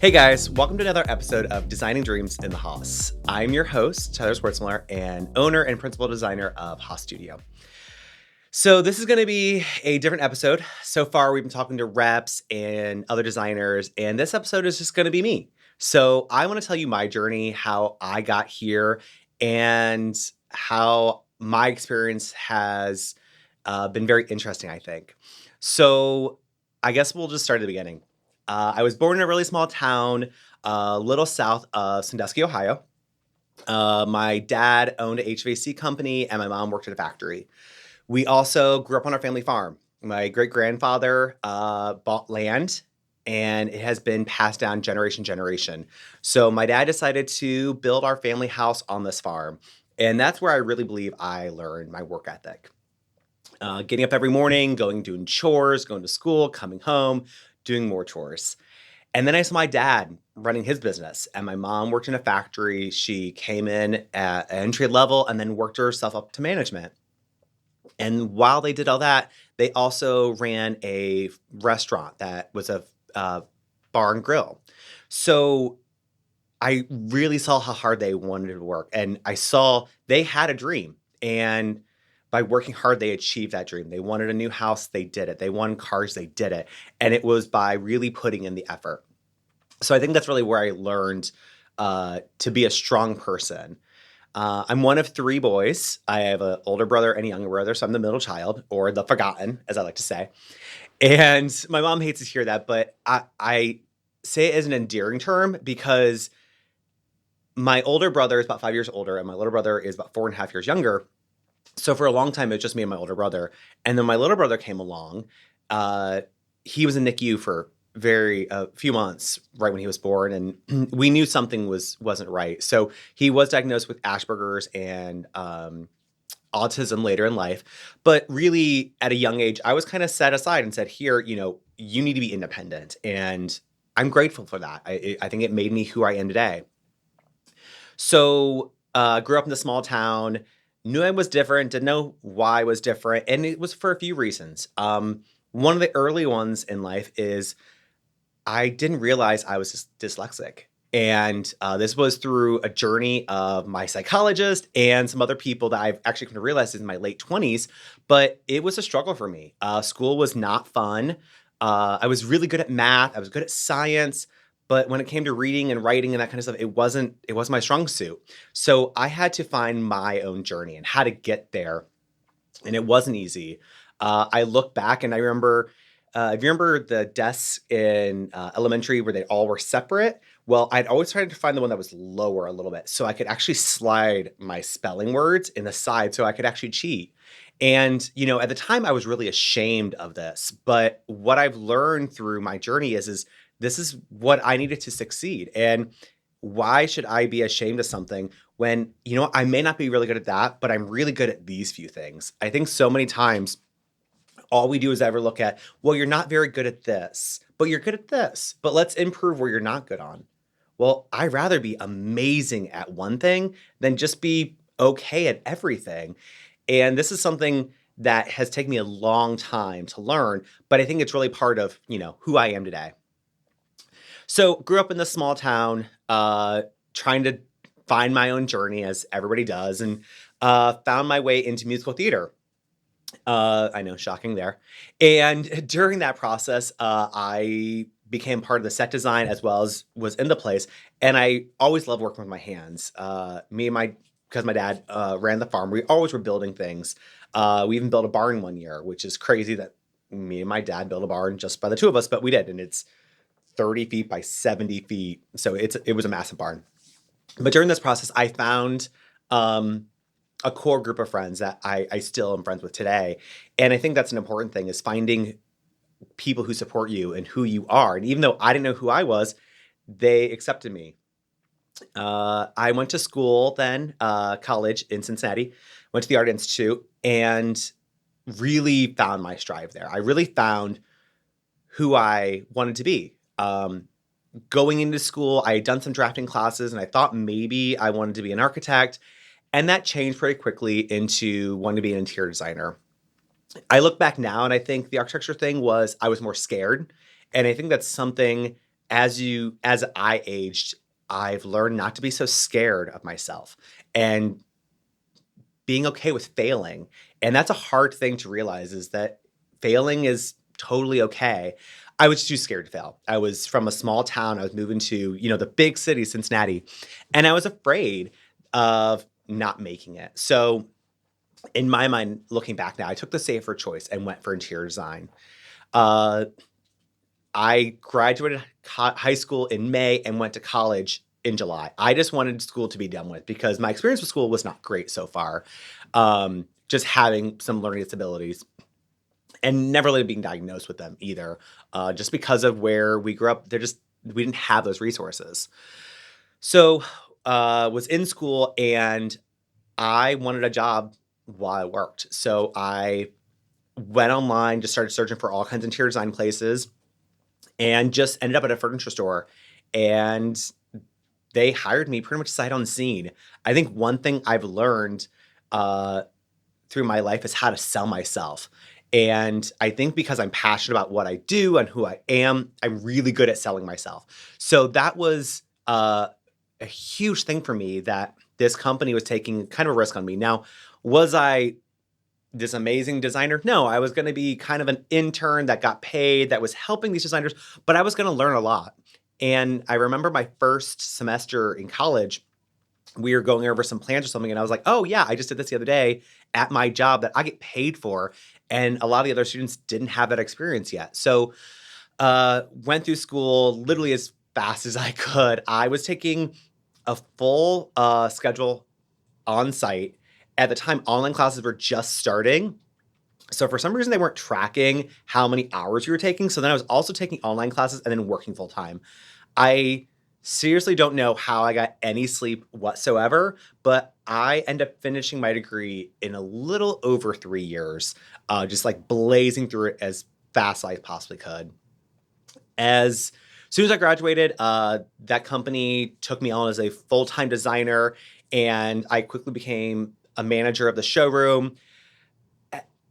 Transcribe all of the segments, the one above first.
Hey guys, welcome to another episode of Designing Dreams in the Haus. I'm your host, Tyler Swartzmiller, and owner and principal designer of Haus Studio. So this is going to be a different episode. So far, we've been talking to reps and other designers, and this episode is just going to be me. So I want to tell you my journey, how I got here, and how my experience has been very interesting, I think. So I guess we'll just start at the beginning. I was born in a really small town, a little south of Sandusky, Ohio. My dad owned an HVAC company, and my mom worked at a factory. We also grew up on our family farm. My great grandfather bought land, and it has been passed down generation to generation. So my dad decided to build our family house on this farm, and that's where I really believe I learned my work ethic. Getting up every morning, doing chores, going to school, coming home, doing more chores. And then I saw my dad running his business, and my mom worked in a factory. She came in at entry level and then worked herself up to management. And while they did all that, they also ran a restaurant that was a bar and grill. So I really saw how hard they wanted to work, and I saw they had a dream. And by working hard, they achieved that dream. They wanted a new house, they did it. They wanted cars, they did it. And it was by really putting in the effort. So I think that's really where I learned to be a strong person. I'm one of three boys. I have an older brother and a younger brother, so I'm the middle child, or the forgotten, as I like to say. And my mom hates to hear that, but I say it as an endearing term because my older brother is about 5 years older, and my little brother is about 4.5 years younger. So for a long time, it was just me and my older brother. And then my little brother came along. He was in NICU for a few months right when he was born, and we knew something wasn't right. So he was diagnosed with Asperger's and autism later in life. But really, at a young age, I was kind of set aside and said, "Here, you need to be independent." And I'm grateful for that. I think it made me who I am today. So grew up in a small town. Knew I was different, didn't know why I was different, and it was for a few reasons. One of the early ones in life is I didn't realize I was dyslexic. And this was through a journey of my psychologist and some other people that I've actually come to realize in my late 20s. But it was a struggle for me. School was not fun. I was really good at math. I was good at science. But when it came to reading and writing and that kind of stuff, it wasn't my strong suit. So I had to find my own journey and how to get there. And it wasn't easy. I look back and I remember, if you remember the desks in elementary where they all were separate, well, I'd always tried to find the one that was lower a little bit so I could actually slide my spelling words in the side so I could actually cheat. And, at the time I was really ashamed of this. But what I've learned through my journey is this is what I needed to succeed. And why should I be ashamed of something when, I may not be really good at that, but I'm really good at these few things. I think so many times all we do is ever look at, well, you're not very good at this, but you're good at this, but let's improve where you're not good on. Well, I'd rather be amazing at one thing than just be okay at everything. And this is something that has taken me a long time to learn, but I think it's really part of, who I am today. So grew up in this small town, trying to find my own journey as everybody does, and found my way into musical theater. I know, shocking there. And during that process, I became part of the set design as well as was in the place. And I always loved working with my hands. Because my dad ran the farm, we always were building things. We even built a barn one year, which is crazy that me and my dad built a barn just by the two of us, but we did. And it's 30 feet by 70 feet. So it was a massive barn. But during this process, I found a core group of friends that I still am friends with today. And I think that's an important thing, is finding people who support you and who you are. And even though I didn't know who I was, they accepted me. I went to school then, college in Cincinnati, went to the Art Institute, and really found my strive there. I really found who I wanted to be. Going into school, I had done some drafting classes, and I thought maybe I wanted to be an architect. And that changed pretty quickly into wanting to be an interior designer. I look back now and I think the architecture thing I was more scared. And I think that's something as I aged, I've learned not to be so scared of myself and being okay with failing. And that's a hard thing to realize, is that failing is totally okay. I was too scared to fail. I was from a small town. I was moving to, the big city, Cincinnati, and I was afraid of not making it. So in my mind, looking back now, I took the safer choice and went for interior design. Uh, I graduated high school in May and went to college in July. I just wanted school to be done with because my experience with school was not great so far. Just having some learning disabilities and never really being diagnosed with them either. Just because of where we grew up, we didn't have those resources. So was in school and I wanted a job while I worked. So I went online, just started searching for all kinds of interior design places, and just ended up at a furniture store. And they hired me pretty much sight unseen. I think one thing I've learned through my life is how to sell myself. And I think because I'm passionate about what I do and who I am, I'm really good at selling myself. So that was a huge thing for me, that this company was taking kind of a risk on me. Now, was I this amazing designer? No, I was going to be kind of an intern that got paid, that was helping these designers, but I was going to learn a lot. And I remember my first semester in college, we were going over some plans or something, and I was like, oh yeah, I just did this the other day at my job that I get paid for. And a lot of the other students didn't have that experience yet. So went through school literally as fast as I could. I was taking a full schedule on site. At the time, online classes were just starting. So for some reason, they weren't tracking how many hours you were taking. So then I was also taking online classes and then working full time. I seriously don't know how I got any sleep whatsoever, but I ended up finishing my degree in a little over 3 years, just like blazing through it as fast as I possibly could. As soon as I graduated, that company took me on as a full-time designer, and I quickly became a manager of the showroom.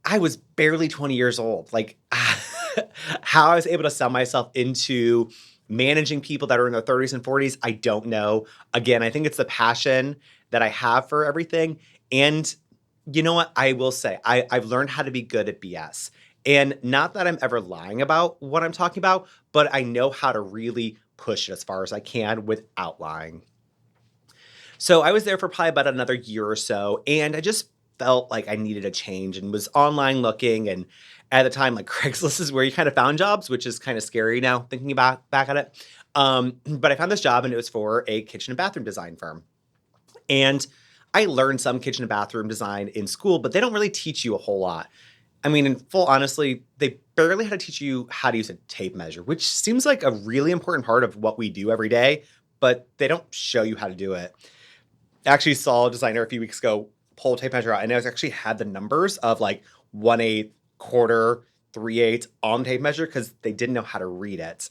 I was barely 20 years old. Like, how I was able to sell myself into managing people that are in their 30s and 40s, I don't know. Again, I think it's the passion that I have for everything. And you know what? I will say, I've learned how to be good at BS. And not that I'm ever lying about what I'm talking about, but I know how to really push it as far as I can without lying. So I was there for probably about another year or so, and I just felt like I needed a change and was online looking. And at the time, like Craigslist is where you kind of found jobs, which is kind of scary now thinking about back at it. But I found this job, and it was for a kitchen and bathroom design firm. And I learned some kitchen and bathroom design in school, but they don't really teach you a whole lot. I mean, in full honestly, they barely had to teach you how to use a tape measure, which seems like a really important part of what we do every day, but they don't show you how to do it. I actually saw a designer a few weeks ago pull a tape measure out, and I was actually had the numbers of like 1/8, quarter, 3/8 on the tape measure because they didn't know how to read it.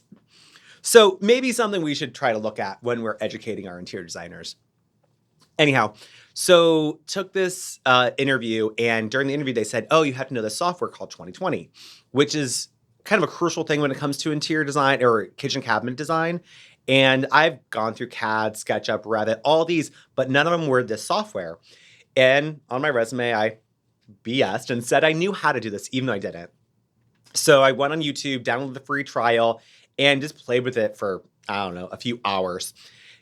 So maybe something we should try to look at when we're educating our interior designers. Anyhow, so took this interview, and during the interview, they said, "Oh, you have to know this software called 2020, which is kind of a crucial thing when it comes to interior design or kitchen cabinet design." And I've gone through CAD, SketchUp, Revit, all these, but none of them were this software. And on my resume, I BS'd and said I knew how to do this, even though I didn't. So I went on YouTube, downloaded the free trial, and just played with it for, I don't know, a few hours.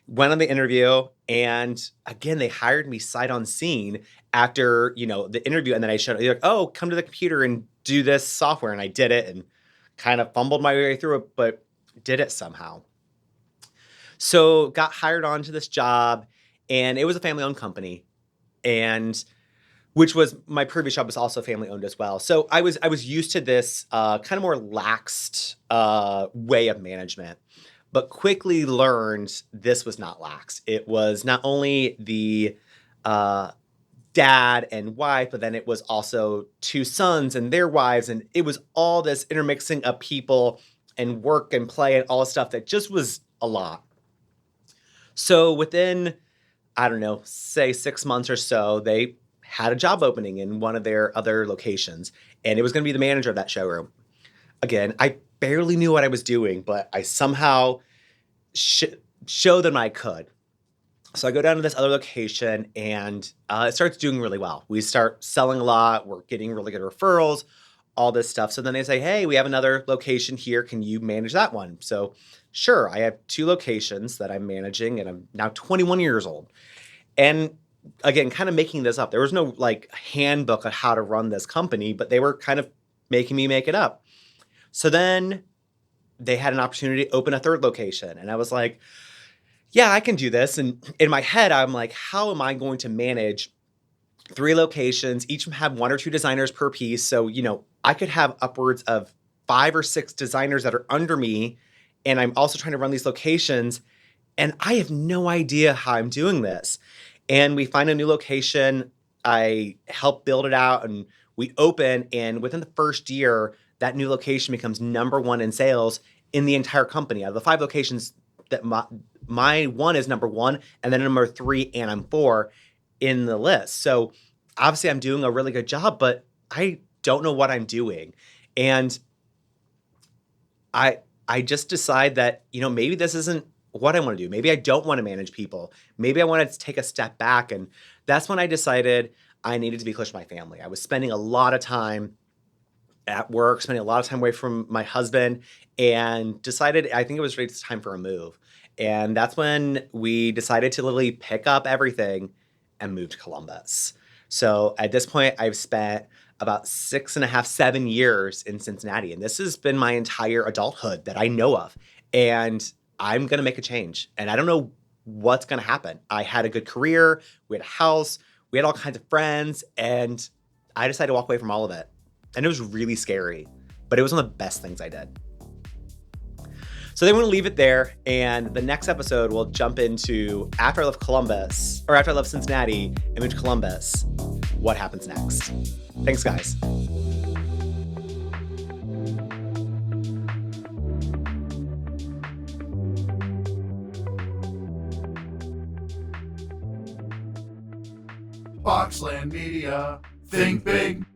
Went on the interview, and again, they hired me sight unseen after, the interview. And then I showed, they're like, oh, come to the computer and do this software. And I did it and kind of fumbled my way through it, but did it somehow. So got hired onto this job, and it was a family owned company. And which was my previous job was also family owned as well. So I was used to this kind of more laxed way of management, but quickly learned this was not lax. It was not only the uh, dad and wife, but then it was also two sons and their wives, and it was all this intermixing of people and work and play and all this stuff that just was a lot. So within, I don't know, say 6 months or so, they had a job opening in one of their other locations, and it was going to be the manager of that showroom. Again, I barely knew what I was doing, but I somehow sh- show them I could. So I go down to this other location and it starts doing really well. We start selling a lot. We're getting really good referrals, all this stuff. So then they say, hey, we have another location here. Can you manage that one? So sure, I have 2 locations that I'm managing and I'm now 21 years old. And again, kind of making this up. There was no like handbook on how to run this company, but they were kind of making me make it up. So then they had an opportunity to open a 3rd location. And I was like, yeah, I can do this. And in my head, I'm like, how am I going to manage 3 locations? Each of them have 1 or 2 designers per piece. So, I could have upwards of 5 or 6 designers that are under me. And I'm also trying to run these locations. And I have no idea how I'm doing this. And we find a new location. I help build it out and we open. And within the first year, that new location becomes number 1 in sales in the entire company. Out of the 5 locations, that my one is number 1, and then number 3, and I'm 4 in the list. So obviously I'm doing a really good job, but I don't know what I'm doing. And I just decide that, maybe this isn't what I want to do. Maybe I don't want to manage people. Maybe I want to take a step back. And that's when I decided I needed to be close to my family. I was spending a lot of time at work, spending a lot of time away from my husband, and decided I think it was ready time for a move. And that's when we decided to literally pick up everything and move to Columbus. So at this point, I've spent about 6.5, 7 years in Cincinnati. And this has been my entire adulthood that I know of. And I'm going to make a change. And I don't know what's going to happen. I had a good career. We had a house. We had all kinds of friends. And I decided to walk away from all of it. And it was really scary. But it was one of the best things I did. So they want to leave it there. And the next episode, we'll jump into after I left Columbus, or after I left Cincinnati and moved to Columbus, what happens next. Thanks, guys. Boxland Media. Think big.